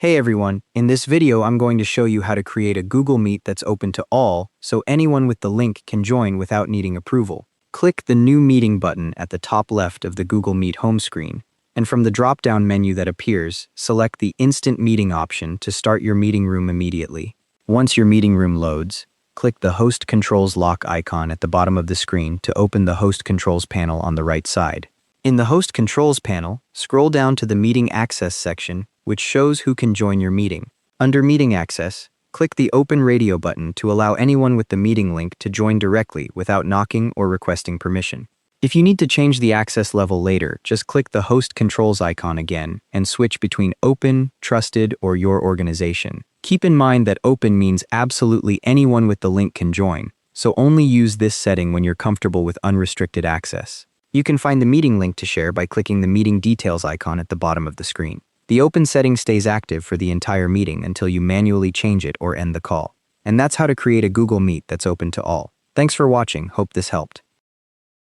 Hey everyone, in this video I'm going to show you how to create a Google Meet that's open to all, so anyone with the link can join without needing approval. Click the New Meeting button at the top left of the Google Meet home screen, and from the drop-down menu that appears, select the Instant Meeting option to start your meeting room immediately. Once your meeting room loads, click the Host Controls lock icon at the bottom of the screen to open the Host Controls panel on the right side. In the Host Controls panel, scroll down to the Meeting Access section, which shows who can join your meeting. Under Meeting Access, click the Open Radio button to allow anyone with the meeting link to join directly without knocking or requesting permission. If you need to change the access level later, just click the Host Controls icon again and switch between Open, Trusted, or Your Organization. Keep in mind that Open means absolutely anyone with the link can join, so only use this setting when you're comfortable with unrestricted access. You can find the meeting link to share by clicking the Meeting Details icon at the bottom of the screen. The open setting stays active for the entire meeting until you manually change it or end the call. And that's how to create a Google Meet that's open to all. Thanks for watching, hope this helped.